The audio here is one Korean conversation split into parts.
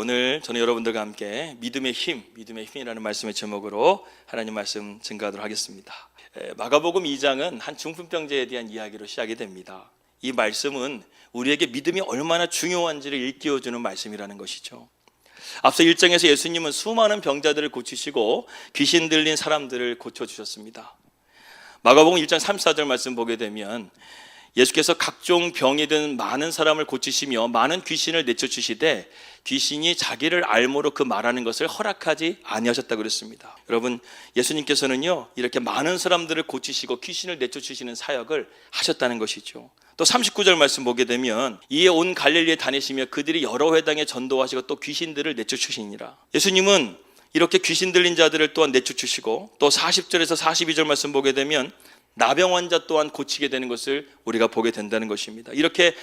오늘 저는 여러분들과 함께 믿음의 힘이라는 말씀의 제목으로 하나님 말씀 증거하도록 하겠습니다. 마가복음 2장은 한 중풍병자에 대한 이야기로 시작이 됩니다. 이 말씀은 우리에게 믿음이 얼마나 중요한지를 일깨워주는 말씀이라는 것이죠. 앞서 1장에서 예수님은 수많은 병자들을 고치시고 귀신 들린 사람들을 고쳐주셨습니다. 마가복음 1장 34절 말씀 보게 되면 예수께서 각종 병이 든 많은 사람을 고치시며 많은 귀신을 내쫓으시되 귀신이 자기를 알므로 그 말하는 것을 허락하지 아니하셨다고 그랬습니다. 여러분, 예수님께서는요 이렇게 많은 사람들을 고치시고 귀신을 내쫓으시는 사역을 하셨다는 것이죠. 또 39절 말씀 보게 되면 이에 온 갈릴리에 다니시며 그들이 여러 회당에 전도하시고 또 귀신들을 내쫓으시니라. 예수님은 이렇게 귀신 들린 자들을 또한 내쫓으시고 또 40절에서 42절 말씀 보게 되면 나병 환자 또한 고치게 되는 것을 우리가 보게 된다는 것입니다. 이렇게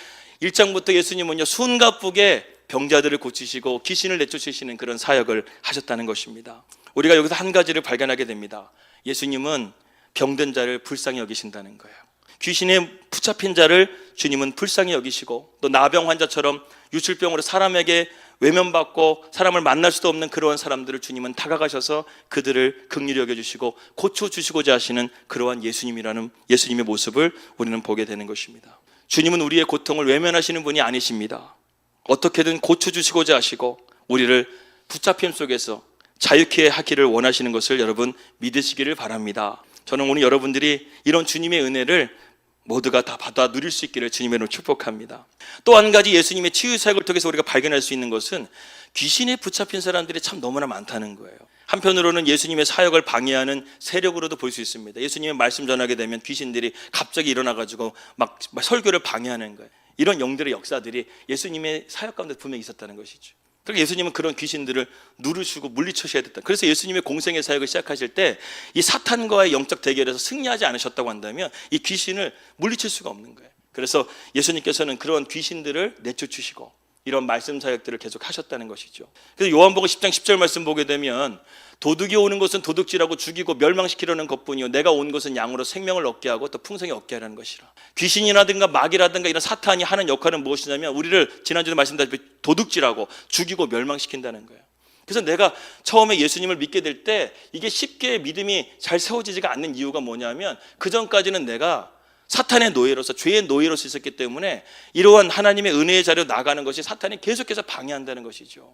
1장부터 예수님은요 숨가쁘게 병자들을 고치시고 귀신을 내쫓으시는 그런 사역을 하셨다는 것입니다. 우리가 여기서 한 가지를 발견하게 됩니다. 예수님은 병든 자를 불쌍히 여기신다는 거예요. 귀신에 붙잡힌 자를 주님은 불쌍히 여기시고 또 나병 환자처럼 유출병으로 사람에게 외면받고 사람을 만날 수도 없는 그러한 사람들을 주님은 다가가셔서 그들을 긍휼히 여겨주시고 고쳐주시고자 하시는 그러한 예수님의 모습을 우리는 보게 되는 것입니다. 주님은 우리의 고통을 외면하시는 분이 아니십니다. 어떻게든 고쳐주시고자 하시고 우리를 붙잡힘 속에서 자유케 하기를 원하시는 것을 여러분 믿으시기를 바랍니다. 저는 오늘 여러분들이 이런 주님의 은혜를 모두가 다 받아 누릴 수 있기를 주님의 이름으로 축복합니다. 또 한 가지 예수님의 치유 사역을 통해서 우리가 발견할 수 있는 것은 귀신에 붙잡힌 사람들이 참 너무나 많다는 거예요. 한편으로는 예수님의 사역을 방해하는 세력으로도 볼 수 있습니다. 예수님의 말씀 전하게 되면 귀신들이 갑자기 일어나가지고 막 설교를 방해하는 거예요. 이런 영들의 역사들이 예수님의 사역 가운데 분명히 있었다는 것이죠. 그러니까 예수님은 그런 귀신들을 누르시고 물리쳐셔야 됐다. 그래서 예수님의 공생의 사역을 시작하실 때 이 사탄과의 영적 대결에서 승리하지 않으셨다고 한다면 이 귀신을 물리칠 수가 없는 거예요. 그래서 예수님께서는 그런 귀신들을 내쫓으시고 이런 말씀 사역들을 계속 하셨다는 것이죠. 그래서 요한복음 10장 10절 말씀 보게 되면 도둑이 오는 것은 도둑질하고 죽이고 멸망시키려는 것뿐이요 내가 온 것은 양으로 생명을 얻게 하고 또 풍성히 얻게 하라는 것이라. 귀신이라든가 마귀라든가 이런 사탄이 하는 역할은 무엇이냐면 우리를 지난주에 말씀드렸다시피 도둑질하고 죽이고 멸망시킨다는 거예요. 그래서 내가 처음에 예수님을 믿게 될 때 이게 쉽게 믿음이 잘 세워지지가 않는 이유가 뭐냐면 그전까지는 내가 사탄의 노예로서 죄의 노예로서 있었기 때문에 이러한 하나님의 은혜의 자리로 나가는 것이 사탄이 계속해서 방해한다는 것이죠.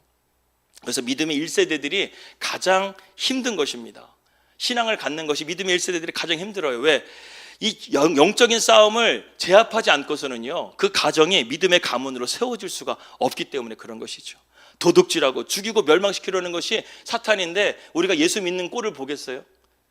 그래서 믿음의 1세대들이 가장 힘든 것입니다. 신앙을 갖는 것이 믿음의 1세대들이 가장 힘들어요. 왜? 이 영적인 싸움을 제압하지 않고서는요 그 가정이 믿음의 가문으로 세워질 수가 없기 때문에 그런 것이죠. 도둑질하고 죽이고 멸망시키려는 것이 사탄인데 우리가 예수 믿는 꼴을 보겠어요?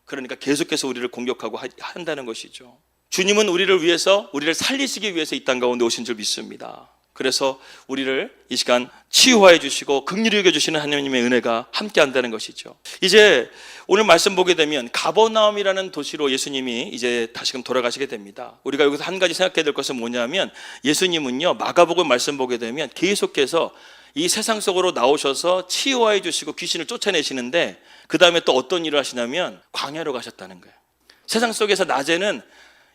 그러니까 계속해서 우리를 공격하고 한다는 것이죠. 주님은 우리를 위해서 우리를 살리시기 위해서 이 땅 가운데 오신 줄 믿습니다. 그래서 우리를 이 시간 치유하여 주시고 긍휼히 여겨 주시는 하나님의 은혜가 함께 한다는 것이죠. 이제 오늘 말씀 보게 되면 가버나움이라는 도시로 예수님이 이제 다시금 돌아가시게 됩니다. 우리가 여기서 한 가지 생각해야 될 것은 뭐냐면 예수님은요 마가복음 말씀 보게 되면 계속해서 이 세상 속으로 나오셔서 치유하여 주시고 귀신을 쫓아내시는데 그 다음에 또 어떤 일을 하시냐면 광야로 가셨다는 거예요. 세상 속에서 낮에는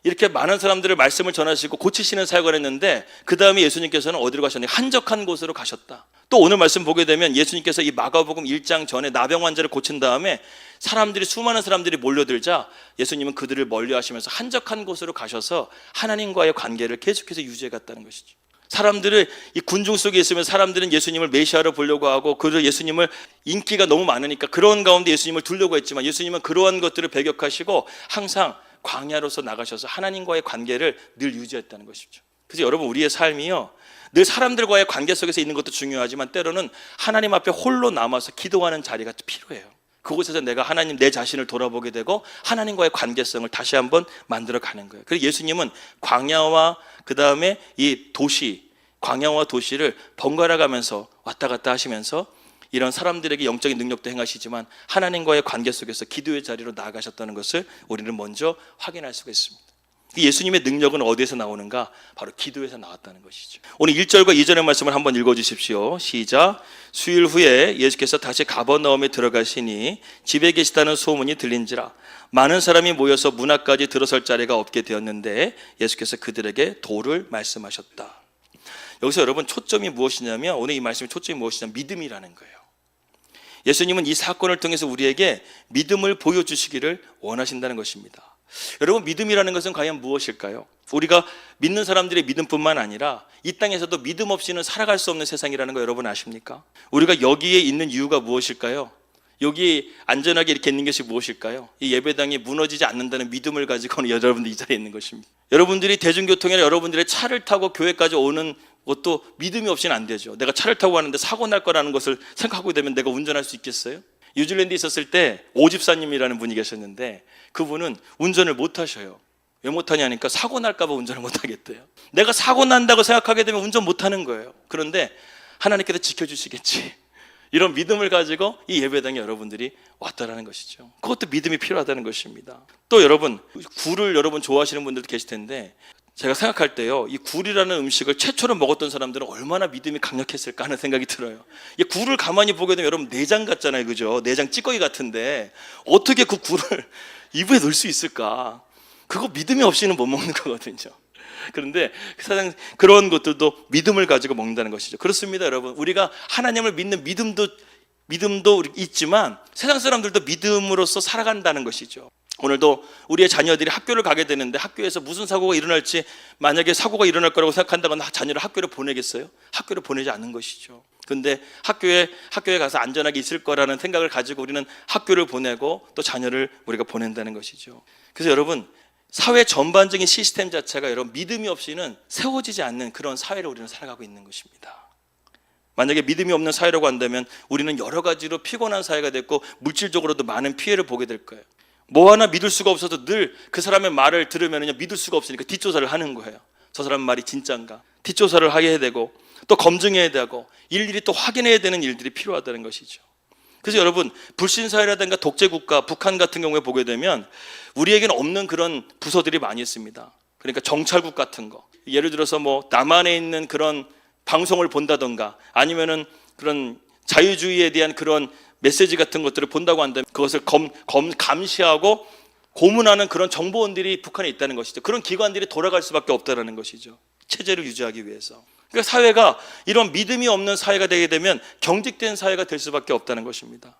이렇게 많은 사람들을 말씀을 전하시고 고치시는 사역을 했는데 그 다음에 예수님께서는 어디로 가셨냐? 한적한 곳으로 가셨다. 또 오늘 말씀 보게 되면 예수님께서 이 마가복음 1장 전에 나병 환자를 고친 다음에 수많은 사람들이 몰려들자 예수님은 그들을 멀리 하시면서 한적한 곳으로 가셔서 하나님과의 관계를 계속해서 유지해 갔다는 것이죠. 사람들을 이 군중 속에 있으면 사람들은 예수님을 메시아로 보려고 하고 그들 예수님을 인기가 너무 많으니까 그런 가운데 예수님을 두려고 했지만 예수님은 그러한 것들을 배격하시고 항상 광야로서 나가셔서 하나님과의 관계를 늘 유지했다는 것이죠. 그래서 여러분 우리의 삶이요 늘 사람들과의 관계 속에서 있는 것도 중요하지만 때로는 하나님 앞에 홀로 남아서 기도하는 자리가 필요해요. 그곳에서 내가 하나님 내 자신을 돌아보게 되고 하나님과의 관계성을 다시 한번 만들어 가는 거예요. 그래서 예수님은 광야와 그 다음에 이 도시 광야와 도시를 번갈아 가면서 왔다 갔다 하시면서 이런 사람들에게 영적인 능력도 행하시지만 하나님과의 관계 속에서 기도의 자리로 나아가셨다는 것을 우리는 먼저 확인할 수가 있습니다. 예수님의 능력은 어디에서 나오는가? 바로 기도에서 나왔다는 것이죠. 오늘 1절과 2절의 말씀을 한번 읽어주십시오. 시작. 수일 후에 예수께서 다시 가버나움에 들어가시니 집에 계시다는 소문이 들린지라 많은 사람이 모여서 문 앞까지 들어설 자리가 없게 되었는데 예수께서 그들에게 도를 말씀하셨다. 여기서 여러분 초점이 무엇이냐면, 오늘 이 말씀의 초점이 무엇이냐면 믿음이라는 거예요. 예수님은 이 사건을 통해서 우리에게 믿음을 보여주시기를 원하신다는 것입니다. 여러분, 믿음이라는 것은 과연 무엇일까요? 우리가 믿는 사람들의 믿음뿐만 아니라 이 땅에서도 믿음 없이는 살아갈 수 없는 세상이라는 거 여러분 아십니까? 우리가 여기에 있는 이유가 무엇일까요? 여기 안전하게 이렇게 있는 것이 무엇일까요? 이 예배당이 무너지지 않는다는 믿음을 가지고 여러분들 이 자리에 있는 것입니다. 여러분들이 대중교통이나 여러분들의 차를 타고 교회까지 오는 것도 믿음이 없이는 안 되죠. 내가 차를 타고 가는데 사고 날 거라는 것을 생각하고 되면 내가 운전할 수 있겠어요? 뉴질랜드에 있었을 때 오집사님이라는 분이 계셨는데 그분은 운전을 못 하셔요. 왜 못하냐니까 사고 날까 봐 운전을 못 하겠대요. 내가 사고 난다고 생각하게 되면 운전 못 하는 거예요. 그런데 하나님께서 지켜주시겠지, 이런 믿음을 가지고 이 예배당에 여러분들이 왔다라는 것이죠. 그것도 믿음이 필요하다는 것입니다. 또 여러분, 굴을 여러분 좋아하시는 분들도 계실 텐데, 제가 생각할 때요, 이 굴이라는 음식을 최초로 먹었던 사람들은 얼마나 믿음이 강력했을까 하는 생각이 들어요. 이 굴을 가만히 보게 되면 여러분 내장 같잖아요, 그죠? 내장 찌꺼기 같은데 어떻게 그 굴을 입에 넣을 수 있을까? 그거 믿음이 없이는 못 먹는 거거든요. 그런데 사실 그런 것들도 믿음을 가지고 먹는다는 것이죠. 그렇습니다, 여러분. 우리가 하나님을 믿는 믿음도 있지만 세상 사람들도 믿음으로써 살아간다는 것이죠. 오늘도 우리의 자녀들이 학교를 가게 되는데 학교에서 무슨 사고가 일어날지, 만약에 사고가 일어날 거라고 생각한다거나 자녀를 학교를 보내겠어요? 학교를 보내지 않는 것이죠. 근데 학교에 가서 안전하게 있을 거라는 생각을 가지고 우리는 학교를 보내고 또 자녀를 우리가 보낸다는 것이죠. 그래서 여러분, 사회 전반적인 시스템 자체가 여러분 믿음이 없이는 세워지지 않는 그런 사회를 우리는 살아가고 있는 것입니다. 만약에 믿음이 없는 사회라고 한다면 우리는 여러 가지로 피곤한 사회가 됐고 물질적으로도 많은 피해를 보게 될 거예요. 뭐 하나 믿을 수가 없어서 늘 그 사람의 말을 들으면 믿을 수가 없으니까 뒷조사를 하는 거예요. 저 사람 말이 진짠가? 뒷조사를 하게 되고 또 검증해야 되고 일일이 또 확인해야 되는 일들이 필요하다는 것이죠. 그래서 여러분, 불신사회라든가 독재국가, 북한 같은 경우에 보게 되면 우리에게는 없는 그런 부서들이 많이 있습니다. 그러니까 정찰국 같은 거, 예를 들어서 뭐 남한에 있는 그런 방송을 본다던가 아니면은 그런 자유주의에 대한 그런 메시지 같은 것들을 본다고 한다면 그것을 감시하고 고문하는 그런 정보원들이 북한에 있다는 것이죠. 그런 기관들이 돌아갈 수밖에 없다는 것이죠. 체제를 유지하기 위해서. 그러니까 사회가 이런 믿음이 없는 사회가 되게 되면 경직된 사회가 될 수밖에 없다는 것입니다.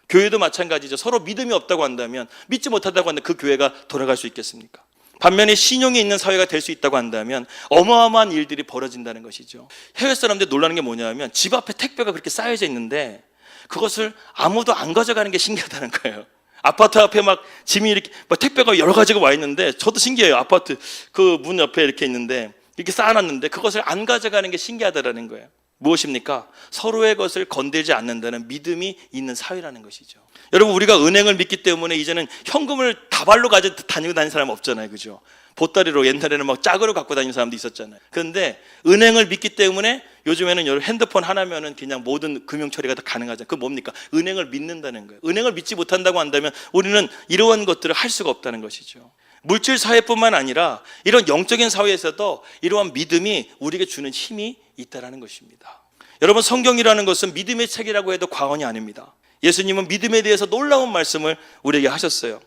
교회도 마찬가지죠. 서로 믿음이 없다고 한다면, 믿지 못한다고 한다면 그 교회가 돌아갈 수 있겠습니까? 반면에 신용이 있는 사회가 될 수 있다고 한다면 어마어마한 일들이 벌어진다는 것이죠. 해외 사람들 놀라는 게 뭐냐면 집 앞에 택배가 그렇게 쌓여져 있는데 그것을 아무도 안 가져가는 게 신기하다는 거예요. 아파트 앞에 막 짐이 이렇게 택배가 여러 가지가 와 있는데 저도 신기해요. 아파트 그 문 옆에 이렇게 있는데 이렇게 쌓아놨는데 그것을 안 가져가는 게 신기하다라는 거예요. 무엇입니까? 서로의 것을 건들지 않는다는 믿음이 있는 사회라는 것이죠. 여러분, 우리가 은행을 믿기 때문에 이제는 현금을 다발로 가지고 다니고 다니는 사람 없잖아요, 그죠? 보따리로, 옛날에는 막 짝으로 갖고 다니는 사람도 있었잖아요. 그런데 은행을 믿기 때문에 요즘에는 여러분 핸드폰 하나면은 그냥 모든 금융 처리가 다 가능하잖아요. 그게 뭡니까? 은행을 믿는다는 거예요. 은행을 믿지 못한다고 한다면 우리는 이러한 것들을 할 수가 없다는 것이죠. 물질 사회뿐만 아니라 이런 영적인 사회에서도 이러한 믿음이 우리에게 주는 힘이 있다는 것입니다. 여러분, 성경이라는 것은 믿음의 책이라고 해도 과언이 아닙니다. 예수님은 믿음에 대해서 놀라운 말씀을 우리에게 하셨어요.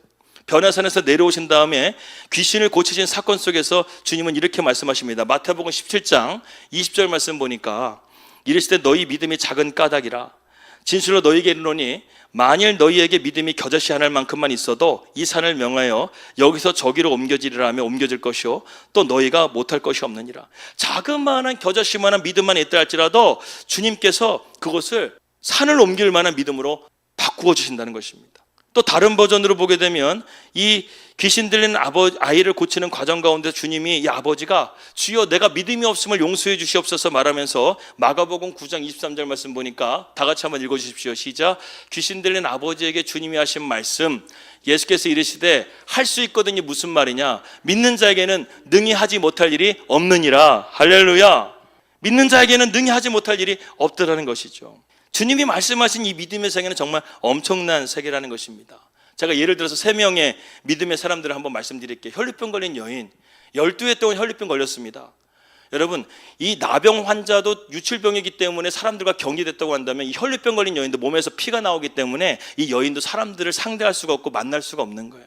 변화산에서 내려오신 다음에 귀신을 고치신 사건 속에서 주님은 이렇게 말씀하십니다. 마태복음 17장 20절 말씀 보니까 이르시되 너희 믿음이 작은 까닭이라 진실로 너희에게 이르노니 만일 너희에게 믿음이 겨자씨 하나일 만큼만 있어도 이 산을 명하여 여기서 저기로 옮겨지리라 하면 옮겨질 것이요 또 너희가 못할 것이 없느니라. 자그마한 겨자씨만한 믿음만 있다 할지라도 주님께서 그것을 산을 옮길 만한 믿음으로 바꾸어 주신다는 것입니다. 또 다른 버전으로 보게 되면 이 귀신 들린 아이를 고치는 과정 가운데 주님이 이 아버지가 주여 내가 믿음이 없음을 용서해 주시옵소서 말하면서 마가복음 9장 23절 말씀 보니까 다 같이 한번 읽어주십시오. 시작. 귀신 들린 아버지에게 주님이 하신 말씀, 예수께서 이르시되 할 수 있거든요. 무슨 말이냐? 믿는 자에게는 능히 하지 못할 일이 없느니라. 할렐루야. 믿는 자에게는 능히 하지 못할 일이 없더라는 것이죠. 주님이 말씀하신 이 믿음의 세계는 정말 엄청난 세계라는 것입니다. 제가 예를 들어서 3명의 믿음의 사람들을 한번 말씀드릴게요. 혈류병 걸린 여인, 12회 동안 혈류병 걸렸습니다. 여러분, 이 나병 환자도 유출병이기 때문에 사람들과 격리됐다고 한다면 이 혈류병 걸린 여인도 몸에서 피가 나오기 때문에 이 여인도 사람들을 상대할 수가 없고 만날 수가 없는 거예요.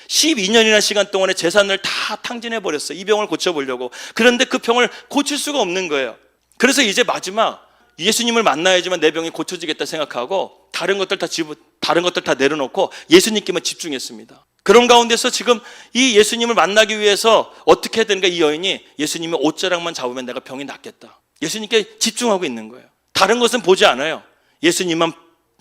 12년이나 시간 동안에 재산을 다 탕진해버렸어요. 이 병을 고쳐보려고. 그런데 그 병을 고칠 수가 없는 거예요. 그래서 이제 마지막 예수님을 만나야지만 내 병이 고쳐지겠다 생각하고 다른 것들 다 내려놓고 예수님께만 집중했습니다. 그런 가운데서 지금 이 예수님을 만나기 위해서 어떻게 해야 되는가, 이 여인이 예수님의 옷자락만 잡으면 내가 병이 낫겠다. 예수님께 집중하고 있는 거예요. 다른 것은 보지 않아요. 예수님만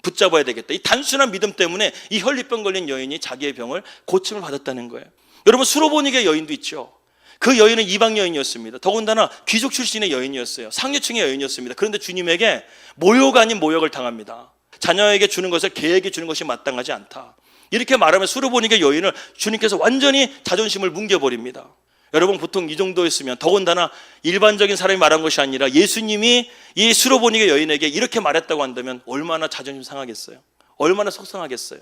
붙잡아야 되겠다. 이 단순한 믿음 때문에 이 혈리병 걸린 여인이 자기의 병을 고침을 받았다는 거예요. 여러분, 수로보니게 여인도 있죠. 그 여인은 이방 여인이었습니다. 더군다나 귀족 출신의 여인이었어요. 상류층의 여인이었습니다. 그런데 주님에게 모욕 아닌 모욕을 당합니다. 자녀에게 주는 것을 개에게 주는 것이 마땅하지 않다. 이렇게 말하면 수로보니게 여인을 주님께서 완전히 자존심을 뭉개버립니다. 여러분, 보통 이 정도였으면, 더군다나 일반적인 사람이 말한 것이 아니라 예수님이 이 수로보니게 여인에게 이렇게 말했다고 한다면 얼마나 자존심 상하겠어요. 얼마나 속상하겠어요.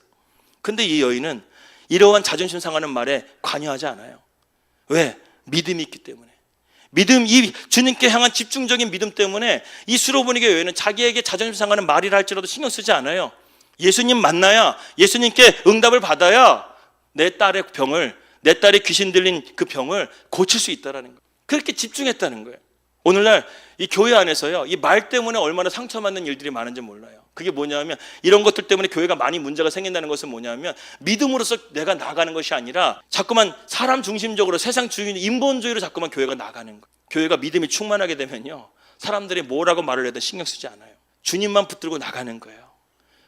근데 이 여인은 이러한 자존심 상하는 말에 관여하지 않아요. 왜? 믿음이 있기 때문에. 믿음, 이 주님께 향한 집중적인 믿음 때문에 이 수로보니게 여인은 자기에게 자존심 상하는 말이라 할지라도 신경 쓰지 않아요. 예수님 만나야, 예수님께 응답을 받아야 내 딸의 귀신 들린 그 병을 고칠 수 있다는 거예요. 그렇게 집중했다는 거예요. 오늘날 이 교회 안에서요, 이 말 때문에 얼마나 상처받는 일들이 많은지 몰라요. 그게 뭐냐면, 이런 것들 때문에 교회가 많이 문제가 생긴다는 것은 뭐냐면, 믿음으로서 내가 나가는 것이 아니라 자꾸만 사람 중심적으로, 세상 주의, 인본주의로 자꾸만 교회가 나가는 거예요. 교회가 믿음이 충만하게 되면요, 사람들이 뭐라고 말을 해도 신경 쓰지 않아요. 주님만 붙들고 나가는 거예요.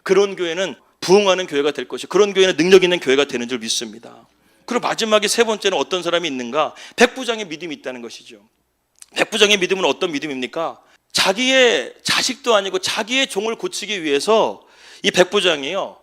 그런 교회는 부흥하는 교회가 될 것이고, 그런 교회는 능력 있는 교회가 되는 줄 믿습니다. 그리고 마지막에 세 번째는 어떤 사람이 있는가? 백부장의 믿음이 있다는 것이죠. 백부장의 믿음은 어떤 믿음입니까? 자기의 자식도 아니고 자기의 종을 고치기 위해서 이 백부장이요,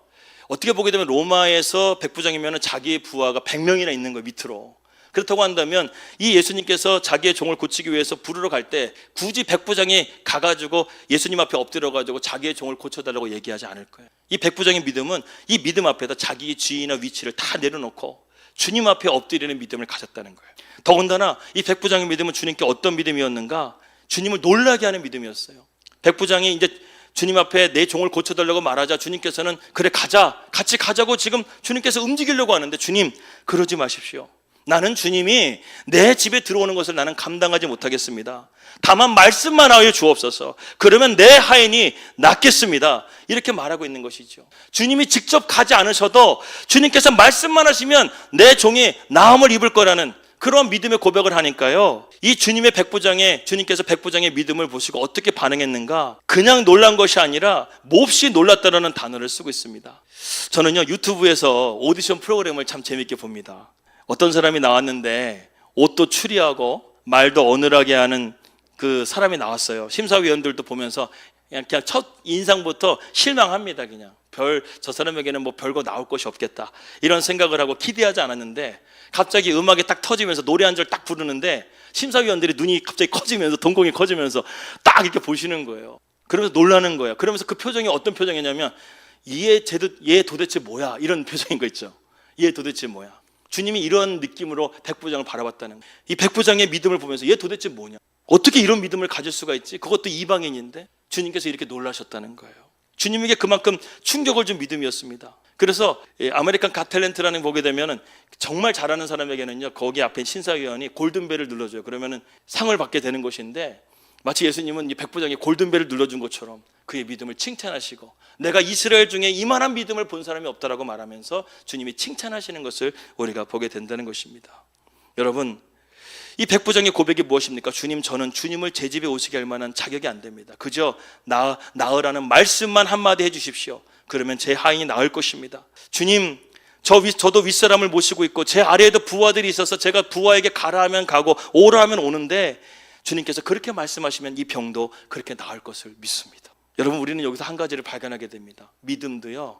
어떻게 보게 되면 로마에서 백부장이면 자기의 부하가 100명이나 있는 거예요, 밑으로. 그렇다고 한다면 이 예수님께서 자기의 종을 고치기 위해서 부르러 갈 때 굳이 백부장이 가가지고 예수님 앞에 엎드려가지고 자기의 종을 고쳐달라고 얘기하지 않을 거예요. 이 백부장의 믿음은 이 믿음 앞에다 자기의 지위나 위치를 다 내려놓고 주님 앞에 엎드리는 믿음을 가졌다는 거예요. 더군다나 이 백부장의 믿음은 주님께 어떤 믿음이었는가? 주님을 놀라게 하는 믿음이었어요. 백부장이 이제 주님 앞에 내 종을 고쳐달라고 말하자 주님께서는 그래 가자, 같이 가자고 지금 주님께서 움직이려고 하는데, 주님 그러지 마십시오. 나는 주님이 내 집에 들어오는 것을 나는 감당하지 못하겠습니다. 다만 말씀만 하여 주옵소서. 그러면 내 하인이 낫겠습니다. 이렇게 말하고 있는 것이죠. 주님이 직접 가지 않으셔도 주님께서 말씀만 하시면 내 종이 나음을 입을 거라는 그런 믿음의 고백을 하니까요, 이 주님께서 백부장의 믿음을 보시고 어떻게 반응했는가? 그냥 놀란 것이 아니라 몹시 놀랐다라는 단어를 쓰고 있습니다. 저는요, 유튜브에서 오디션 프로그램을 참 재밌게 봅니다. 어떤 사람이 나왔는데 옷도 추리하고 말도 어눌하게 하는 그 사람이 나왔어요. 심사위원들도 보면서 그냥 첫 인상부터 실망합니다. 그냥 저 사람에게는 뭐 별거 나올 것이 없겠다, 이런 생각을 하고 기대하지 않았는데, 갑자기 음악이 딱 터지면서 노래 한 절 딱 부르는데 심사위원들이 눈이 갑자기 커지면서, 동공이 커지면서 딱 이렇게 보시는 거예요. 그러면서 놀라는 거예요. 그러면서 그 표정이 어떤 표정이냐면, 얘 도대체 뭐야, 이런 표정인 거 있죠. 얘 도대체 뭐야. 주님이 이런 느낌으로 백부장을 바라봤다는 거예요. 이 백부장의 믿음을 보면서 얘 도대체 뭐냐, 어떻게 이런 믿음을 가질 수가 있지, 그것도 이방인인데. 주님께서 이렇게 놀라셨다는 거예요. 주님에게 그만큼 충격을 준 믿음이었습니다. 그래서 아메리칸 갓 탤런트라는 보게 되면은 정말 잘하는 사람에게는요, 거기 앞에 심사위원이 골든벨을 눌러줘요. 그러면은 상을 받게 되는 것인데, 마치 예수님은 이 백부장이 골든벨을 눌러준 것처럼 그의 믿음을 칭찬하시고, 내가 이스라엘 중에 이만한 믿음을 본 사람이 없다라고 말하면서 주님이 칭찬하시는 것을 우리가 보게 된다는 것입니다. 여러분, 이 백부장의 고백이 무엇입니까? 주님, 저는 주님을 제 집에 오시게 할 만한 자격이 안 됩니다. 그저 나으라는 말씀만 한마디 해주십시오. 그러면 제 하인이 나을 것입니다. 주님, 저도 윗사람을 모시고 있고 제 아래에도 부하들이 있어서 제가 부하에게 가라 하면 가고 오라 하면 오는데, 주님께서 그렇게 말씀하시면 이 병도 그렇게 나을 것을 믿습니다. 여러분, 우리는 여기서 한 가지를 발견하게 됩니다. 믿음도요,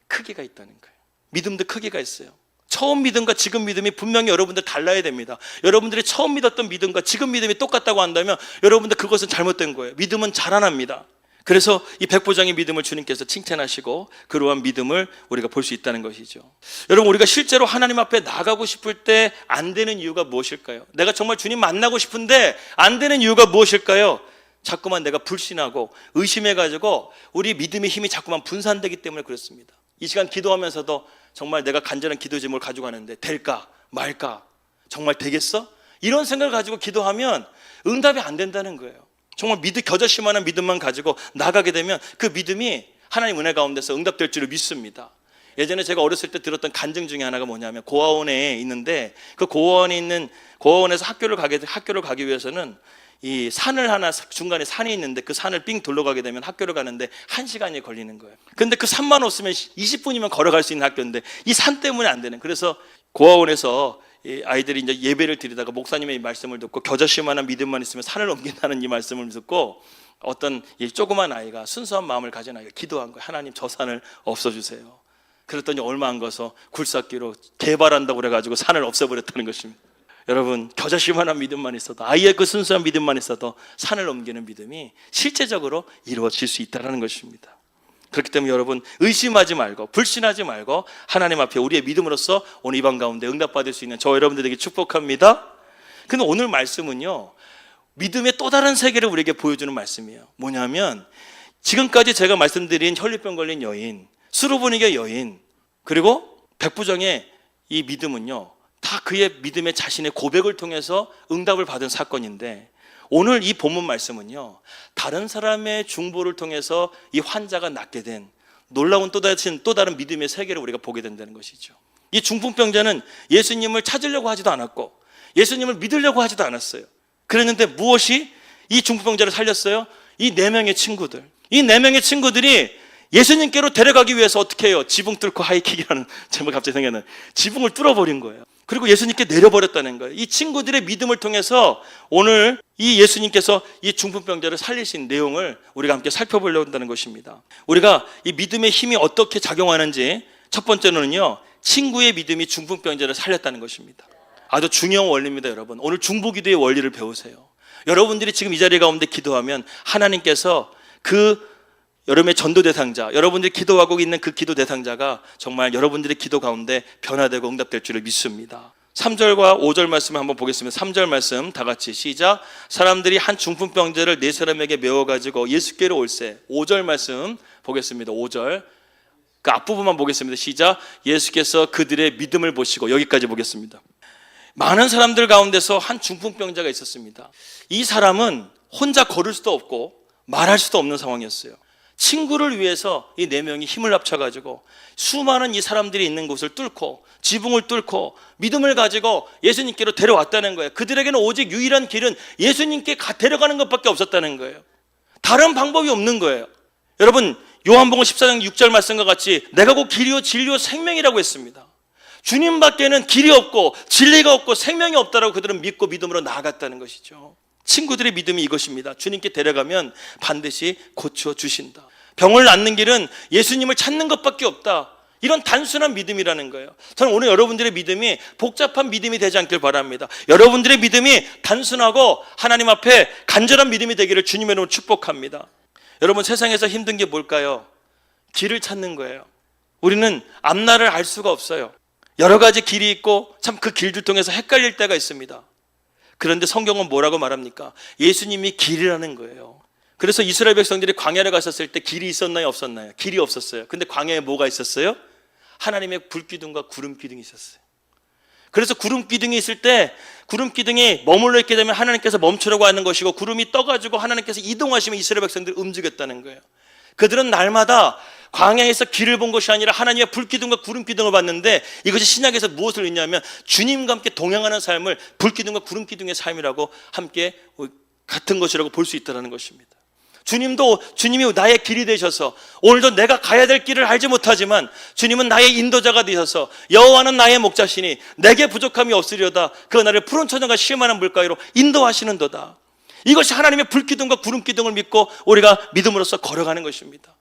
크기가 있다는 거예요. 믿음도 크기가 있어요. 처음 믿음과 지금 믿음이 분명히 여러분들 달라야 됩니다. 여러분들이 처음 믿었던 믿음과 지금 믿음이 똑같다고 한다면 여러분들 그것은 잘못된 거예요. 믿음은 자라납니다. 그래서 이 백부장의 믿음을 주님께서 칭찬하시고 그러한 믿음을 우리가 볼 수 있다는 것이죠. 여러분, 우리가 실제로 하나님 앞에 나가고 싶을 때 안 되는 이유가 무엇일까요? 내가 정말 주님 만나고 싶은데 안 되는 이유가 무엇일까요? 자꾸만 내가 불신하고 의심해가지고 우리 믿음의 힘이 자꾸만 분산되기 때문에 그렇습니다. 이 시간 기도하면서도 정말 내가 간절한 기도 제목을 가지고 가는데 될까 말까, 정말 되겠어? 이런 생각을 가지고 기도하면 응답이 안 된다는 거예요. 정말 겨자씨만한 믿음만 가지고 나가게 되면 그 믿음이 하나님 은혜 가운데서 응답될 줄을 믿습니다. 예전에 제가 어렸을 때 들었던 간증 중에 하나가 뭐냐면 고아원에 있는데 그 고아원에서 학교를 가기 위해서는 이 산을 하나 중간에 산이 있는데 그 산을 삥 둘러가게 되면 학교를 가는데 1시간이 걸리는 거예요. 근데 그 산만 없으면 20분이면 걸어갈 수 있는 학교인데 이 산 때문에 안 되는. 그래서 고아원에서 아이들이 이제 예배를 드리다가 목사님의 이 말씀을 듣고 겨자씨만한 믿음만 있으면 산을 옮긴다는 이 말씀을 듣고 어떤 이 조그만 아이가 순수한 마음을 가진 아이가 기도한 거예요. 하나님 저 산을 없애주세요. 그랬더니 얼마 안 가서 굴삭기로 개발한다고 그래가지고 산을 없애버렸다는 것입니다. 여러분, 겨자씨만한 믿음만 있어도, 아이의 그 순수한 믿음만 있어도 산을 옮기는 믿음이 실제적으로 이루어질 수 있다는 것입니다. 그렇기 때문에 여러분, 의심하지 말고 불신하지 말고 하나님 앞에 우리의 믿음으로써 오늘 이방 가운데 응답받을 수 있는 저 여러분들에게 축복합니다. 근데 오늘 말씀은요, 믿음의 또 다른 세계를 우리에게 보여주는 말씀이에요. 뭐냐면 지금까지 제가 말씀드린 혈류병 걸린 여인, 수르보니게 여인, 그리고 백부장의 이 믿음은요, 다 그의 믿음의 자신의 고백을 통해서 응답을 받은 사건인데, 오늘 이 본문 말씀은요, 다른 사람의 중보를 통해서 이 환자가 낫게 된 놀라운 또 다른 믿음의 세계를 우리가 보게 된다는 것이죠. 이 중풍병자는 예수님을 찾으려고 하지도 않았고 예수님을 믿으려고 하지도 않았어요. 그랬는데 무엇이 이 중풍병자를 살렸어요? 이 4명의 친구들. 이 4명의 친구들이 예수님께로 데려가기 위해서 어떻게 해요? 지붕 뚫고 하이킥이라는 제목이 갑자기 생각나요. 지붕을 뚫어버린 거예요. 그리고 예수님께 내려버렸다는 거예요. 이 친구들의 믿음을 통해서 오늘 이 예수님께서 이 중풍병자를 살리신 내용을 우리가 함께 살펴보려고 한다는 것입니다. 우리가 이 믿음의 힘이 어떻게 작용하는지 첫 번째로는요, 친구의 믿음이 중풍병자를 살렸다는 것입니다. 아주 중요한 원리입니다. 여러분, 오늘 중보기도의 원리를 배우세요. 여러분들이 지금 이 자리 가운데 기도하면 하나님께서 그 여러분의 전도 대상자, 여러분들이 기도하고 있는 그 기도 대상자가 정말 여러분들의 기도 가운데 변화되고 응답될 줄을 믿습니다. 3절과 5절 말씀을 한번 보겠습니다. 3절 말씀 다 같이 시작. 사람들이 한 중풍병자를 4사람에게 메워가지고 예수께로 올세. 5절 말씀 보겠습니다. 5절 그 앞부분만 보겠습니다. 시작. 예수께서 그들의 믿음을 보시고, 여기까지 보겠습니다. 많은 사람들 가운데서 한 중풍병자가 있었습니다. 이 사람은 혼자 걸을 수도 없고 말할 수도 없는 상황이었어요. 친구를 위해서 이 4명이 힘을 합쳐가지고 수많은 이 사람들이 있는 곳을 뚫고 지붕을 뚫고 믿음을 가지고 예수님께로 데려왔다는 거예요. 그들에게는 오직 유일한 길은 예수님께 데려가는 것밖에 없었다는 거예요. 다른 방법이 없는 거예요. 여러분, 요한복음 14장 6절 말씀과 같이 내가 곧 길이요 진리요 생명이라고 했습니다. 주님 밖에는 길이 없고 진리가 없고 생명이 없다라고 그들은 믿고 믿음으로 나아갔다는 것이죠. 친구들의 믿음이 이것입니다. 주님께 데려가면 반드시 고쳐주신다. 병을 낫는 길은 예수님을 찾는 것밖에 없다. 이런 단순한 믿음이라는 거예요. 저는 오늘 여러분들의 믿음이 복잡한 믿음이 되지 않길 바랍니다. 여러분들의 믿음이 단순하고 하나님 앞에 간절한 믿음이 되기를 주님의 이름으로 축복합니다. 여러분, 세상에서 힘든 게 뭘까요? 길을 찾는 거예요. 우리는 앞날을 알 수가 없어요. 여러 가지 길이 있고 참 그 길들 통해서 헷갈릴 때가 있습니다. 그런데 성경은 뭐라고 말합니까? 예수님이 길이라는 거예요. 그래서 이스라엘 백성들이 광야를 갔었을 때 길이 있었나요? 없었나요? 길이 없었어요. 근데 광야에 뭐가 있었어요? 하나님의 불기둥과 구름기둥이 있었어요. 그래서 구름기둥이 있을 때 구름기둥이 머물러 있게 되면 하나님께서 멈추라고 하는 것이고, 구름이 떠가지고 하나님께서 이동하시면 이스라엘 백성들이 움직였다는 거예요. 그들은 날마다 광야에서 길을 본 것이 아니라 하나님의 불기둥과 구름기둥을 봤는데, 이것이 신약에서 무엇을 의미하면 주님과 함께 동행하는 삶을 불기둥과 구름기둥의 삶이라고 함께 같은 것이라고 볼 수 있다는 것입니다. 주님이 나의 길이 되셔서 오늘도 내가 가야 될 길을 알지 못하지만 주님은 나의 인도자가 되셔서 여호와는 나의 목자시니 내게 부족함이 없으리로다. 그 나를 푸른 초장과 시원한 물가로 인도하시는도다. 이것이 하나님의 불기둥과 구름기둥을 믿고 우리가 믿음으로써 걸어가는 것입니다.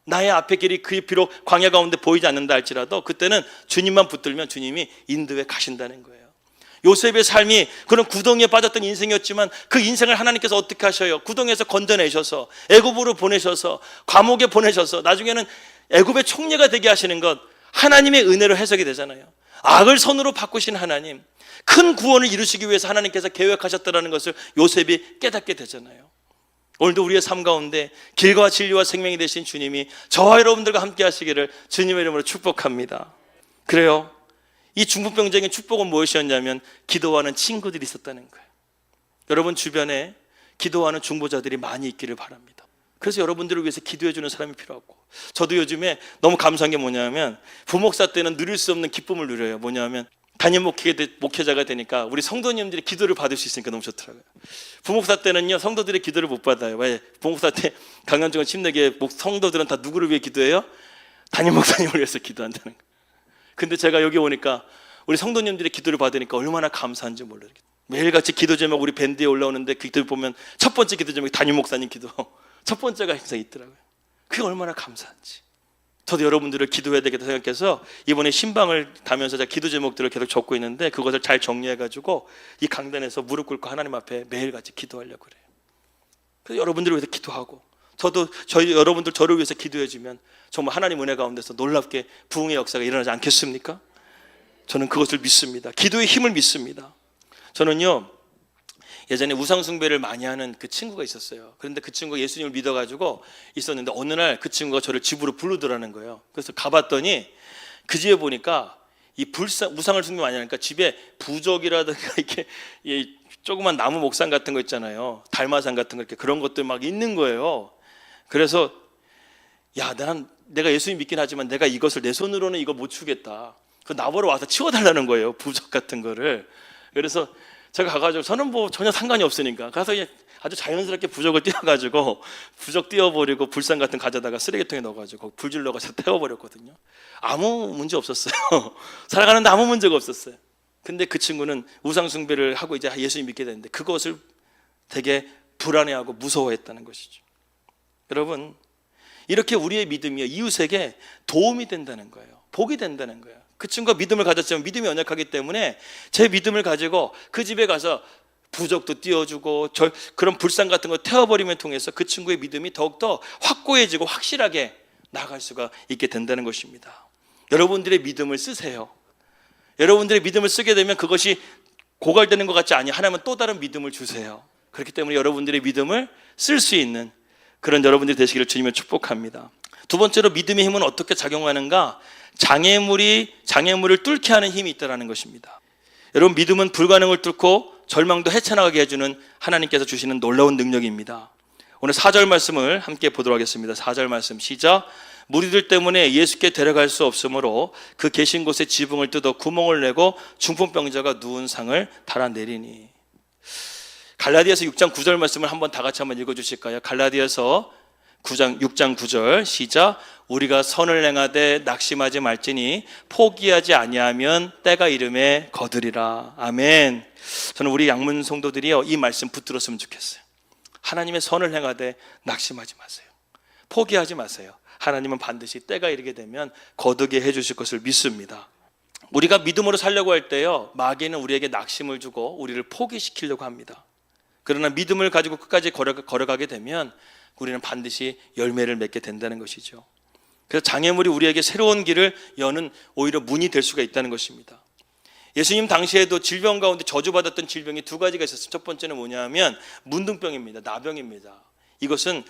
나의 앞의 길이 그의 비록 광야 가운데 보이지 않는다 할지라도 그때는 주님만 붙들면 주님이 인도해 가신다는 거예요. 요셉의 삶이 그런 구덩이에 빠졌던 인생이었지만 그 인생을 하나님께서 어떻게 하셔요? 구덩이에서 건져내셔서 애굽으로 보내셔서 감옥에 보내셔서 나중에는 애굽의 총리가 되게 하시는 것, 하나님의 은혜로 해석이 되잖아요. 악을 선으로 바꾸신 하나님, 큰 구원을 이루시기 위해서 하나님께서 계획하셨다는 것을 요셉이 깨닫게 되잖아요. 오늘도 우리의 삶 가운데 길과 진리와 생명이 되신 주님이 저와 여러분들과 함께 하시기를 주님의 이름으로 축복합니다. 그래요, 이 중풍병자에게 축복은 무엇이었냐면 기도하는 친구들이 있었다는 거예요. 여러분 주변에 기도하는 중보자들이 많이 있기를 바랍니다. 그래서 여러분들을 위해서 기도해 주는 사람이 필요하고, 저도 요즘에 너무 감사한 게 뭐냐면 부목사 때는 누릴 수 없는 기쁨을 누려요. 뭐냐면 담임 목회자가 되니까 우리 성도님들이 기도를 받을 수 있으니까 너무 좋더라고요. 부목사 때는요, 성도들의 기도를 못 받아요. 왜? 부목사 때 강연중은 침례교회 성도들은 다 누구를 위해 기도해요? 담임 목사님을 위해서 기도한다는 거예요. 근데 제가 여기 오니까 우리 성도님들의 기도를 받으니까 얼마나 감사한지 몰라요. 매일같이 기도 제목 우리 밴드에 올라오는데 그 기도 보면 첫 번째 기도 제목이 담임 목사님 기도 첫 번째가 항상 있더라고요. 그게 얼마나 감사한지. 저도 여러분들을 기도해야 되겠다 생각해서 이번에 신방을 다면서 제가 기도 제목들을 계속 적고 있는데 그것을 잘 정리해가지고 이 강단에서 무릎 꿇고 하나님 앞에 매일같이 기도하려고 그래요. 그래서 여러분들을 위해서 기도하고, 저도 여러분들 저를 위해서 기도해주면 정말 하나님 은혜 가운데서 놀랍게 부흥의 역사가 일어나지 않겠습니까? 저는 그것을 믿습니다. 기도의 힘을 믿습니다. 저는요, 예전에 우상숭배를 많이 하는 그 친구가 있었어요. 그런데 그 친구가 예수님을 믿어가지고 있었는데 어느 날 그 친구가 저를 집으로 부르더라는 거예요. 그래서 가봤더니 그 집에 보니까 이 우상을 숭배 많이 하니까 집에 부적이라든가 이렇게 조그만 나무 목상 같은 거 있잖아요. 달마상 같은 거 이렇게 그런 것들 막 있는 거예요. 그래서 야, 내가 예수님 믿긴 하지만 내가 이것을 내 손으로는 이거 못 추겠다. 그 나보러 와서 치워달라는 거예요. 부적 같은 거를. 그래서 제가 가가지고 저는 뭐 전혀 상관이 없으니까 가서 아주 자연스럽게 부적을 띄워가지고 부적 띄워버리고 불상 같은 거 가져다가 쓰레기통에 넣어가지고 불질러가지고 태워버렸거든요. 아무 문제 없었어요. 살아가는데 아무 문제가 없었어요. 근데 그 친구는 우상숭배를 하고 이제 예수님 믿게 됐는데 그것을 되게 불안해하고 무서워했다는 것이죠. 여러분, 이렇게 우리의 믿음이 이웃에게 도움이 된다는 거예요. 복이 된다는 거예요. 그 친구가 믿음을 가졌지만 믿음이 연약하기 때문에 제 믿음을 가지고 그 집에 가서 부적도 띄워주고 그런 불상 같은 거 태워버리면 통해서 그 친구의 믿음이 더욱더 확고해지고 확실하게 나아갈 수가 있게 된다는 것입니다. 여러분들의 믿음을 쓰세요. 여러분들의 믿음을 쓰게 되면 그것이 고갈되는 것 같지 않니 하나님은 또 다른 믿음을 주세요. 그렇기 때문에 여러분들의 믿음을 쓸 수 있는 그런 여러분들이 되시기를 주님을 축복합니다. 두 번째로 믿음의 힘은 어떻게 작용하는가? 장애물을 뚫게 하는 힘이 있다는 것입니다. 여러분, 믿음은 불가능을 뚫고 절망도 헤쳐나가게 해주는 하나님께서 주시는 놀라운 능력입니다. 오늘 4절 말씀을 함께 보도록 하겠습니다. 4절 말씀 시작. 무리들 때문에 예수께 데려갈 수 없으므로 그 계신 곳에 지붕을 뜯어 구멍을 내고 중풍병자가 누운 상을 달아내리니. 갈라디아서 6장 9절 말씀을 한번 다 같이 한번 읽어주실까요? 갈라디아서 6장 9절 시작. 우리가 선을 행하되 낙심하지 말지니 포기하지 아니하면 때가 이름에 거두리라. 아멘. 저는 우리 양문 성도들이요, 이 말씀 붙들었으면 좋겠어요. 하나님의 선을 행하되 낙심하지 마세요. 포기하지 마세요. 하나님은 반드시 때가 이르게 되면 거두게 해주실 것을 믿습니다. 우리가 믿음으로 살려고 할 때요, 마귀는 우리에게 낙심을 주고 우리를 포기시키려고 합니다. 그러나 믿음을 가지고 끝까지 걸어가게 되면 우리는 반드시 열매를 맺게 된다는 것이죠. 그래서 장애물이 우리에게 새로운 길을 여는 오히려 문이 될 수가 있다는 것입니다. 예수님 당시에도 질병 가운데 저주받았던 질병이 두 가지가 있었어요. 첫 번째는 뭐냐면 문둥병입니다. 나병입니다. 이것은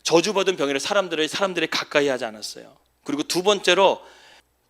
저주받은 병이라 사람들이 가까이 하지 않았어요. 그리고 두 번째로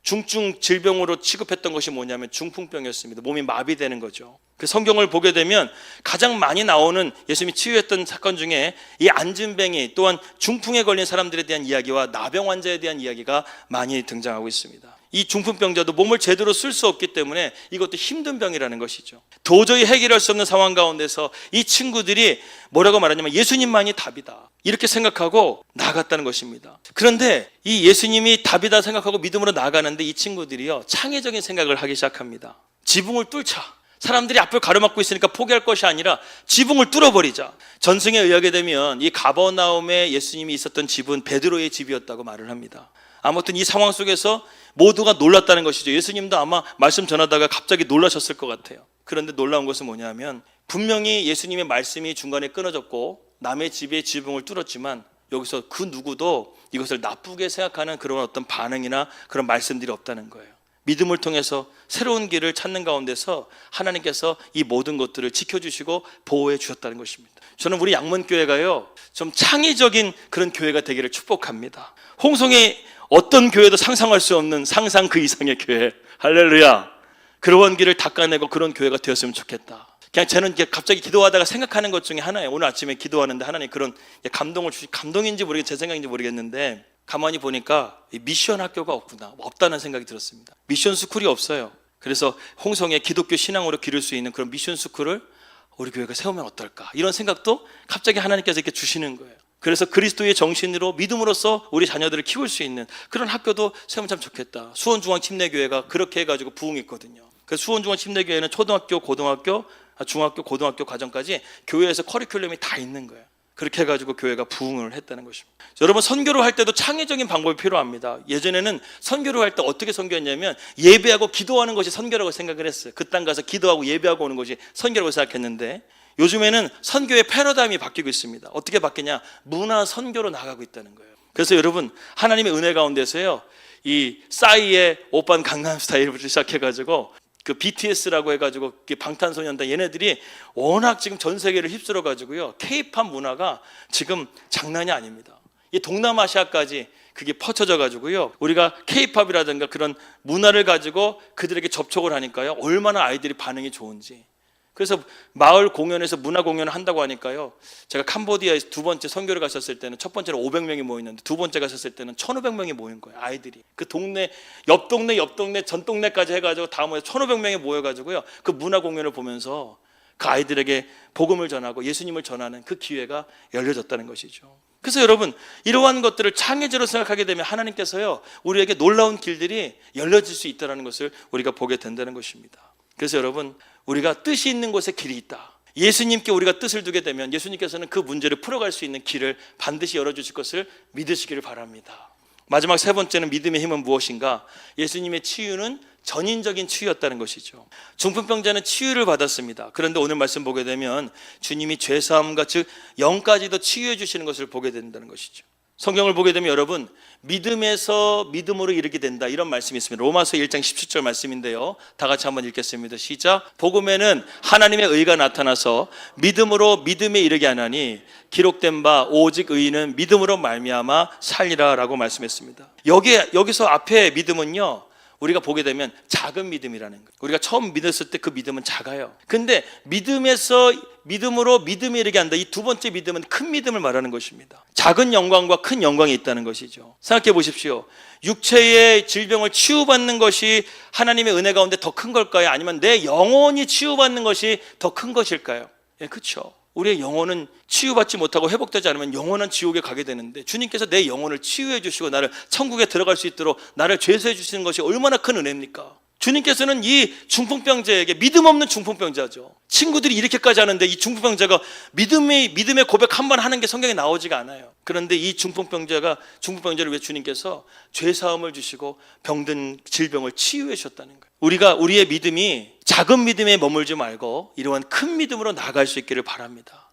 중증 질병으로 취급했던 것이 뭐냐면 중풍병이었습니다. 몸이 마비되는 거죠. 그 성경을 보게 되면 가장 많이 나오는 예수님이 치유했던 사건 중에 이 안진뱅이 또한 중풍에 걸린 사람들에 대한 이야기와 나병 환자에 대한 이야기가 많이 등장하고 있습니다. 이 중풍병자도 몸을 제대로 쓸 수 없기 때문에 이것도 힘든 병이라는 것이죠. 도저히 해결할 수 없는 상황 가운데서 이 친구들이 뭐라고 말하냐면 예수님만이 답이다, 이렇게 생각하고 나아갔다는 것입니다. 그런데 이 예수님이 답이다 생각하고 믿음으로 나아가는데 이 친구들이요, 창의적인 생각을 하기 시작합니다. 지붕을 뚫자. 사람들이 앞을 가로막고 있으니까 포기할 것이 아니라 지붕을 뚫어버리자. 전승에 의하게 되면 이 가버나움에 예수님이 있었던 집은 베드로의 집이었다고 말을 합니다. 아무튼 이 상황 속에서 모두가 놀랐다는 것이죠. 예수님도 아마 말씀 전하다가 갑자기 놀라셨을 것 같아요. 그런데 놀라운 것은 뭐냐면 분명히 예수님의 말씀이 중간에 끊어졌고 남의 집의 지붕을 뚫었지만 여기서 그 누구도 이것을 나쁘게 생각하는 그런 어떤 반응이나 그런 말씀들이 없다는 거예요. 믿음을 통해서 새로운 길을 찾는 가운데서 하나님께서 이 모든 것들을 지켜주시고 보호해 주셨다는 것입니다. 저는 우리 양문교회가요, 좀 창의적인 그런 교회가 되기를 축복합니다. 홍성의 어떤 교회도 상상할 수 없는 상상 그 이상의 교회, 할렐루야, 그런 길을 닦아내고 그런 교회가 되었으면 좋겠다. 그냥 저는 갑자기 기도하다가 생각하는 것 중에 하나예요. 오늘 아침에 기도하는데 하나님 그런 감동을 주시, 감동인지 모르겠, 제 생각인지 모르겠는데 가만히 보니까 미션 학교가 없다는 생각이 들었습니다. 미션 스쿨이 없어요. 그래서 홍성에 기독교 신앙으로 기를 수 있는 그런 미션 스쿨을 우리 교회가 세우면 어떨까, 이런 생각도 갑자기 하나님께서 이렇게 주시는 거예요. 그래서 그리스도의 정신으로 믿음으로써 우리 자녀들을 키울 수 있는 그런 학교도 세우면 참 좋겠다. 수원중앙침례교회가 그렇게 해가지고 부흥했거든요. 그래서 수원중앙침례교회는 초등학교, 고등학교, 중학교, 고등학교 과정까지 교회에서 커리큘럼이 다 있는 거예요. 그렇게 해가지고 교회가 부흥을 했다는 것입니다. 여러분, 선교를 할 때도 창의적인 방법이 필요합니다. 예전에는 선교를 할 때 어떻게 선교했냐면 예배하고 기도하는 것이 선교라고 생각을 했어요. 그 땅 가서 기도하고 예배하고 오는 것이 선교라고 생각했는데 요즘에는 선교의 패러다임이 바뀌고 있습니다. 어떻게 바뀌냐? 문화 선교로 나가고 있다는 거예요. 그래서 여러분, 하나님의 은혜 가운데서요, 이 싸이의 오빤 강남스타일부터 시작해가지고 그 BTS라고 해가지고 방탄소년단, 얘네들이 워낙 지금 전 세계를 휩쓸어 가지고요, K-팝 문화가 지금 장난이 아닙니다. 이 동남아시아까지 그게 퍼쳐져 가지고요, 우리가 K-팝이라든가 그런 문화를 가지고 그들에게 접촉을 하니까요, 얼마나 아이들이 반응이 좋은지. 그래서 마을 공연에서 문화 공연을 한다고 하니까요, 제가 캄보디아에서 두 번째 선교를 갔었을 때는 첫 번째는 500명이 모였는데 두 번째 갔었을 때는 1,500명이 모인 거예요. 아이들이 그 동네, 옆 동네, 전 동네까지 해가지고 다 모여 1,500명이 모여가지고요, 그 문화 공연을 보면서 그 아이들에게 복음을 전하고 예수님을 전하는 그 기회가 열려졌다는 것이죠. 그래서 여러분, 이러한 것들을 창의적으로 생각하게 되면 하나님께서요, 우리에게 놀라운 길들이 열려질 수 있다는 것을 우리가 보게 된다는 것입니다. 그래서 여러분, 우리가 뜻이 있는 곳에 길이 있다. 예수님께 우리가 뜻을 두게 되면 예수님께서는 그 문제를 풀어갈 수 있는 길을 반드시 열어주실 것을 믿으시기를 바랍니다. 마지막 세 번째는 믿음의 힘은 무엇인가? 예수님의 치유는 전인적인 치유였다는 것이죠. 중풍병자는 치유를 받았습니다. 그런데 오늘 말씀 보게 되면 주님이 죄사함과 즉 영까지도 치유해 주시는 것을 보게 된다는 것이죠. 성경을 보게 되면 여러분, 믿음에서 믿음으로 이르게 된다, 이런 말씀이 있습니다. 로마서 1장 17절 말씀인데요, 다 같이 한번 읽겠습니다. 시작. 복음에는 하나님의 의가 나타나서 믿음으로 믿음에 이르게 하나니 기록된 바 오직 의인은 믿음으로 말미암아 살리라 라고 말씀했습니다. 여기서 앞에 믿음은요, 우리가 보게 되면 작은 믿음이라는 거예요. 우리가 처음 믿었을 때 그 믿음은 작아요. 근데 믿음에서 믿음으로 믿음에 이르게 한다, 이 두 번째 믿음은 큰 믿음을 말하는 것입니다. 작은 영광과 큰 영광이 있다는 것이죠. 생각해 보십시오. 육체의 질병을 치유받는 것이 하나님의 은혜 가운데 더 큰 걸까요? 아니면 내 영혼이 치유받는 것이 더 큰 것일까요? 예, 그렇죠. 우리의 영혼은 치유받지 못하고 회복되지 않으면 영원한 지옥에 가게 되는데, 주님께서 내 영혼을 치유해 주시고 나를 천국에 들어갈 수 있도록 나를 죄수해 주시는 것이 얼마나 큰 은혜입니까? 주님께서는 이 중풍병자에게, 믿음 없는 중풍병자죠, 친구들이 이렇게까지 하는데 이 중풍병자가 믿음의 고백 한 번 하는 게 성경에 나오지가 않아요. 그런데 이 중풍병자를 위해 주님께서 죄사함을 주시고 병든 질병을 치유해 주셨다는 거예요. 우리의 믿음이 작은 믿음에 머물지 말고 이러한 큰 믿음으로 나아갈 수 있기를 바랍니다.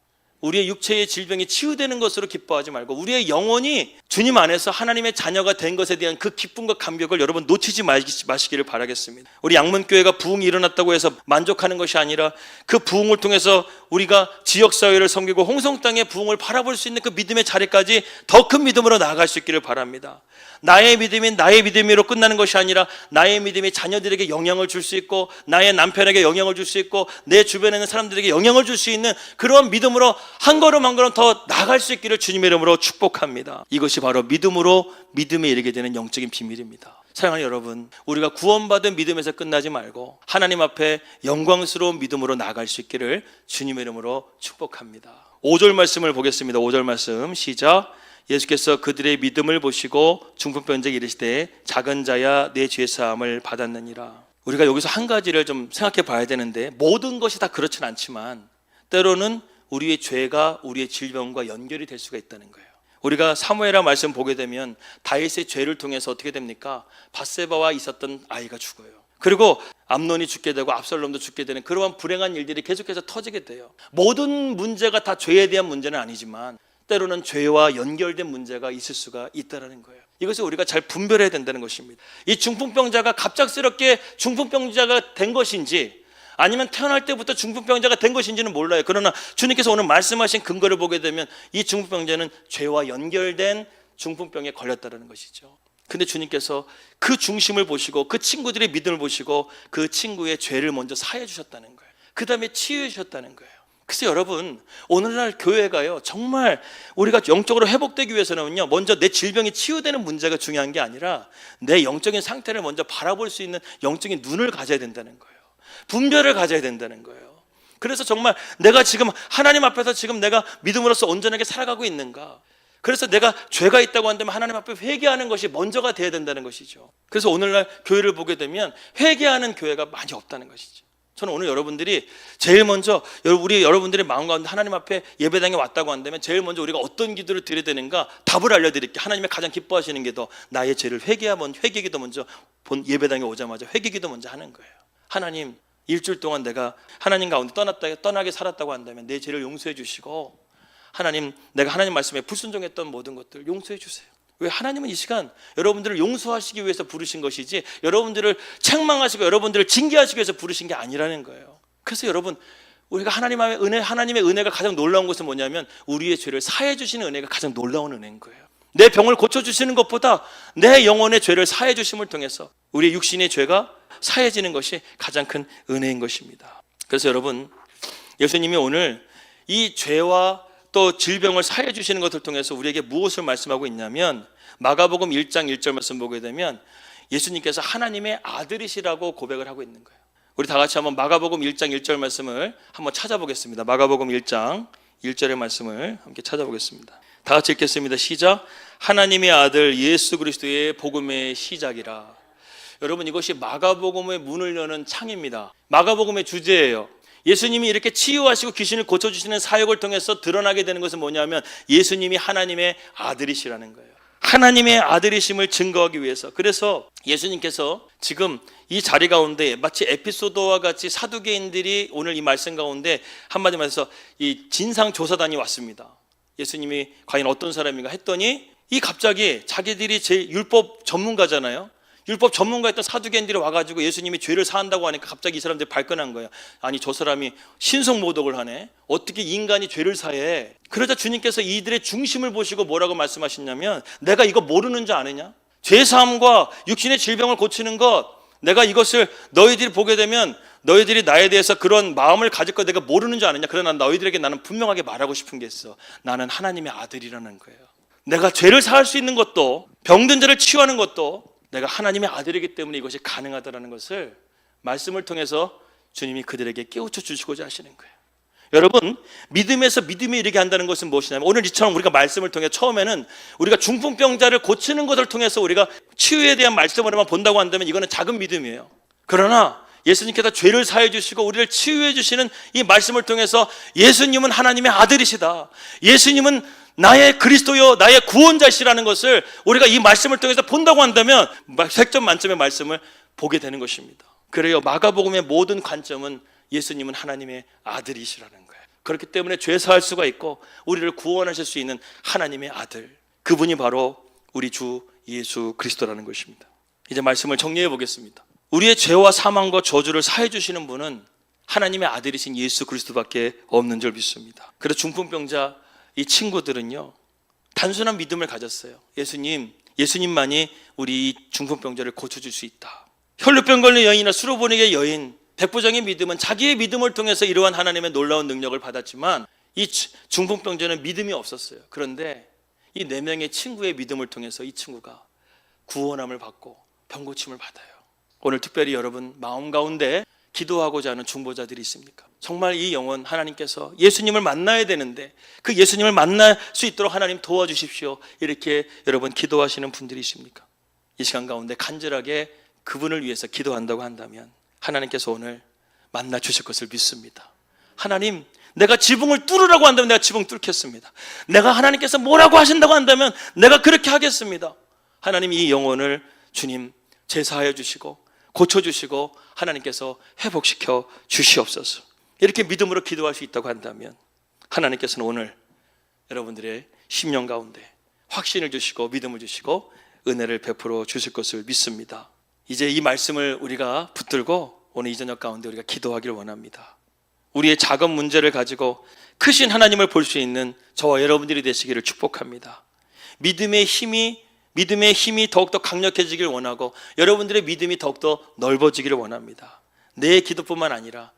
우리의 육체의 질병이 치유되는 것으로 기뻐하지 말고 우리의 영혼이 주님 안에서 하나님의 자녀가 된 것에 대한 그 기쁨과 감격을 여러분 놓치지 마시기를 바라겠습니다. 우리 양문교회가 부흥이 일어났다고 해서 만족하는 것이 아니라 그 부흥을 통해서 우리가 지역사회를 섬기고 홍성 땅의 부흥을 바라볼 수 있는 그 믿음의 자리까지 더 큰 믿음으로 나아갈 수 있기를 바랍니다. 나의 믿음이 나의 믿음으로 끝나는 것이 아니라 나의 믿음이 자녀들에게 영향을 줄 수 있고 나의 남편에게 영향을 줄 수 있고 내 주변에 있는 사람들에게 영향을 줄 수 있는 그런 믿음으로 한 걸음 한 걸음 더 나아갈 수 있기를 주님의 이름으로 축복합니다. 이것이 바로 믿음으로 믿음에 이르게 되는 영적인 비밀입니다. 사랑하는 여러분, 우리가 구원받은 믿음에서 끝나지 말고 하나님 앞에 영광스러운 믿음으로 나아갈 수 있기를 주님의 이름으로 축복합니다. 5절 말씀을 보겠습니다. 5절 말씀 시작. 예수께서 그들의 믿음을 보시고 중풍병자에게 이르시되 작은 자야 내 죄사함을 받았느니라. 우리가 여기서 한 가지를 좀 생각해 봐야 되는데, 모든 것이 다 그렇진 않지만 때로는 우리의 죄가 우리의 질병과 연결이 될 수가 있다는 거예요. 우리가 사무엘하 말씀 보게 되면 다윗의 죄를 통해서 어떻게 됩니까? 밧세바와 있었던 아이가 죽어요. 그리고 암논이 죽게 되고 압살롬도 죽게 되는 그러한 불행한 일들이 계속해서 터지게 돼요. 모든 문제가 다 죄에 대한 문제는 아니지만 때로는 죄와 연결된 문제가 있을 수가 있다는 거예요. 이것을 우리가 잘 분별해야 된다는 것입니다. 이 중풍병자가 갑작스럽게 중풍병자가 된 것인지 아니면 태어날 때부터 중풍병자가 된 것인지는 몰라요. 그러나 주님께서 오늘 말씀하신 근거를 보게 되면 이 중풍병자는 죄와 연결된 중풍병에 걸렸다는 것이죠. 근데 주님께서 그 중심을 보시고 그 친구들의 믿음을 보시고 그 친구의 죄를 먼저 사해 주셨다는 거예요. 그 다음에 치유해 주셨다는 거예요. 그래서 여러분, 오늘날 교회가요, 정말 우리가 영적으로 회복되기 위해서는요, 먼저 내 질병이 치유되는 문제가 중요한 게 아니라 내 영적인 상태를 먼저 바라볼 수 있는 영적인 눈을 가져야 된다는 거예요. 분별을 가져야 된다는 거예요. 그래서 정말 내가 지금 하나님 앞에서 지금 내가 믿음으로써 온전하게 살아가고 있는가? 그래서 내가 죄가 있다고 한다면 하나님 앞에 회개하는 것이 먼저가 돼야 된다는 것이죠. 그래서 오늘날 교회를 보게 되면 회개하는 교회가 많이 없다는 것이죠. 저는 오늘 여러분들이 제일 먼저 여러분들의 마음 가운데 하나님 앞에 예배당에 왔다고 한다면 제일 먼저 우리가 어떤 기도를 드려야 되는가 답을 알려드릴게요. 하나님의 가장 기뻐하시는 게 더 나의 죄를 회개기도 먼저 본 예배당에 오자마자 회개기도 먼저 하는 거예요. 하나님, 일주일 동안 내가 하나님 가운데 떠나게 살았다고 한다면 내 죄를 용서해 주시고, 하나님, 내가 하나님 말씀에 불순종했던 모든 것들 용서해 주세요. 왜? 하나님은 이 시간 여러분들을 용서하시기 위해서 부르신 것이지 여러분들을 책망하시고 여러분들을 징계하시기 위해서 부르신 게 아니라는 거예요. 그래서 여러분, 우리가 하나님의 은혜가 가장 놀라운 것은 뭐냐면 우리의 죄를 사해 주시는 은혜가 가장 놀라운 은혜인 거예요. 내 병을 고쳐주시는 것보다 내 영혼의 죄를 사해 주심을 통해서 우리의 육신의 죄가 사해지는 것이 가장 큰 은혜인 것입니다. 그래서 여러분, 예수님이 오늘 이 죄와 또 질병을 사해 주시는 것을 통해서 우리에게 무엇을 말씀하고 있냐면, 마가복음 1장 1절 말씀 보게 되면 예수님께서 하나님의 아들이시라고 고백을 하고 있는 거예요. 우리 다 같이 한번 마가복음 1장 1절 말씀을 한번 찾아보겠습니다. 마가복음 1장 1절의 말씀을 함께 찾아보겠습니다. 다 같이 읽겠습니다. 시작. 하나님의 아들 예수 그리스도의 복음의 시작이라. 여러분, 이것이 마가복음의 문을 여는 창입니다. 마가복음의 주제예요. 예수님이 이렇게 치유하시고 귀신을 고쳐주시는 사역을 통해서 드러나게 되는 것은 뭐냐면 예수님이 하나님의 아들이시라는 거예요. 하나님의 아들이심을 증거하기 위해서. 그래서 예수님께서 지금 이 자리 가운데 마치 에피소드와 같이 사두개인들이 오늘 이 말씀 가운데 한마디 말해서 이 진상조사단이 왔습니다. 예수님이 과연 어떤 사람인가 했더니 이 갑자기 자기들이 제 율법 전문가잖아요. 율법 전문가였던 사두개인들이 와가지고 예수님이 죄를 사한다고 하니까 갑자기 이 사람들이 발끈한 거예요. 아니, 저 사람이 신성모독을 하네. 어떻게 인간이 죄를 사해? 그러자 주님께서 이들의 중심을 보시고 뭐라고 말씀하셨냐면, 내가 이거 모르는 줄 아느냐? 죄사함과 육신의 질병을 고치는 것, 내가 이것을 너희들이 보게 되면 너희들이 나에 대해서 그런 마음을 가질 거 내가 모르는 줄 아느냐? 그러나 너희들에게 나는 분명하게 말하고 싶은 게 있어. 나는 하나님의 아들이라는 거예요. 내가 죄를 사할 수 있는 것도, 병든 자를 치유하는 것도 내가 하나님의 아들이기 때문에 이것이 가능하다는 것을 말씀을 통해서 주님이 그들에게 깨우쳐 주시고자 하시는 거예요. 여러분, 믿음에서 믿음이 이르게 한다는 것은 무엇이냐면, 오늘 이처럼 우리가 말씀을 통해 처음에는 우리가 중풍병자를 고치는 것을 통해서 우리가 치유에 대한 말씀으로만 본다고 한다면 이거는 작은 믿음이에요. 그러나 예수님께서 죄를 사해 주시고 우리를 치유해 주시는 이 말씀을 통해서 예수님은 하나님의 아들이시다, 예수님은 나의 그리스도요 나의 구원자시라는 것을 우리가 이 말씀을 통해서 본다고 한다면 100점 만점의 말씀을 보게 되는 것입니다. 그래요, 마가복음의 모든 관점은 예수님은 하나님의 아들이시라는 거예요. 그렇기 때문에 죄 사할 수가 있고 우리를 구원하실 수 있는 하나님의 아들, 그분이 바로 우리 주 예수 그리스도라는 것입니다. 이제 말씀을 정리해 보겠습니다. 우리의 죄와 사망과 저주를 사해 주시는 분은 하나님의 아들이신 예수 그리스도밖에 없는 줄 믿습니다. 그래서 중풍병자 이 친구들은요, 단순한 믿음을 가졌어요. 예수님만이 우리 중풍병자를 고쳐줄 수 있다. 혈루병 걸린 여인이나 수로보니게 여인, 백부장의 믿음은 자기의 믿음을 통해서 이러한 하나님의 놀라운 능력을 받았지만 이 중풍병자는 믿음이 없었어요. 그런데 이 4명의 친구의 믿음을 통해서 이 친구가 구원함을 받고 병고침을 받아요. 오늘 특별히 여러분 마음 가운데 기도하고자 하는 중보자들이 있습니까? 정말 이 영혼 하나님께서 예수님을 만나야 되는데 그 예수님을 만날 수 있도록 하나님 도와주십시오, 이렇게 여러분 기도하시는 분들이 있습니까? 이 시간 가운데 간절하게 그분을 위해서 기도한다고 한다면 하나님께서 오늘 만나 주실 것을 믿습니다. 하나님, 내가 지붕을 뚫으라고 한다면 내가 지붕 뚫겠습니다. 내가 하나님께서 뭐라고 하신다고 한다면 내가 그렇게 하겠습니다. 하나님, 이 영혼을 주님 제사하여 주시고 고쳐주시고 하나님께서 회복시켜 주시옵소서. 이렇게 믿음으로 기도할 수 있다고 한다면 하나님께서는 오늘 여러분들의 심령 가운데 확신을 주시고 믿음을 주시고 은혜를 베풀어 주실 것을 믿습니다. 이제 이 말씀을 우리가 붙들고 오늘 이 저녁 가운데 우리가 기도하기를 원합니다. 우리의 작은 문제를 가지고 크신 하나님을 볼 수 있는 저와 여러분들이 되시기를 축복합니다. 믿음의 힘이 더욱더 강력해지길 원하고 여러분들의 믿음이 더욱더 넓어지기를 원합니다. 내 기도뿐만 아니라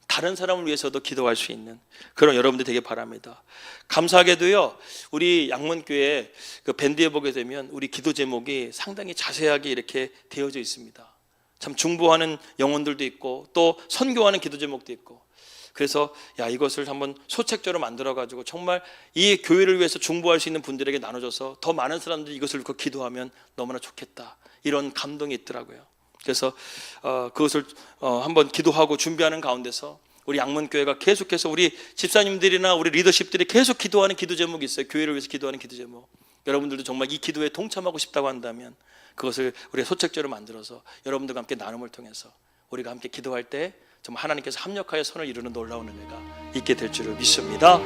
다른 사람을 위해서도 기도할 수 있는 그런 여러분들 되길 바랍니다. 감사하게도요, 우리 양문교회 그 밴드에 보게 되면 우리 기도 제목이 상당히 자세하게 이렇게 되어져 있습니다. 참 중보하는 영혼들도 있고 또 선교하는 기도 제목도 있고, 그래서 이것을 한번 소책자로 만들어 가지고 정말 이 교회를 위해서 중보할 수 있는 분들에게 나눠줘서 더 많은 사람들이 이것을 놓고 기도하면 너무나 좋겠다, 이런 감동이 있더라고요. 그래서 그것을 한번 기도하고 준비하는 가운데서 우리 양문교회가 계속해서 우리 집사님들이나 우리 리더십들이 계속 기도하는 기도 제목이 있어요. 교회를 위해서 기도하는 기도 제목. 여러분들도 정말 이 기도에 동참하고 싶다고 한다면 그것을 우리가 소책자로 만들어서 여러분들과 함께 나눔을 통해서 우리가 함께 기도할 때 정말 하나님께서 합력하여 선을 이루는 놀라운 은혜가 있게 될 줄을 믿습니다.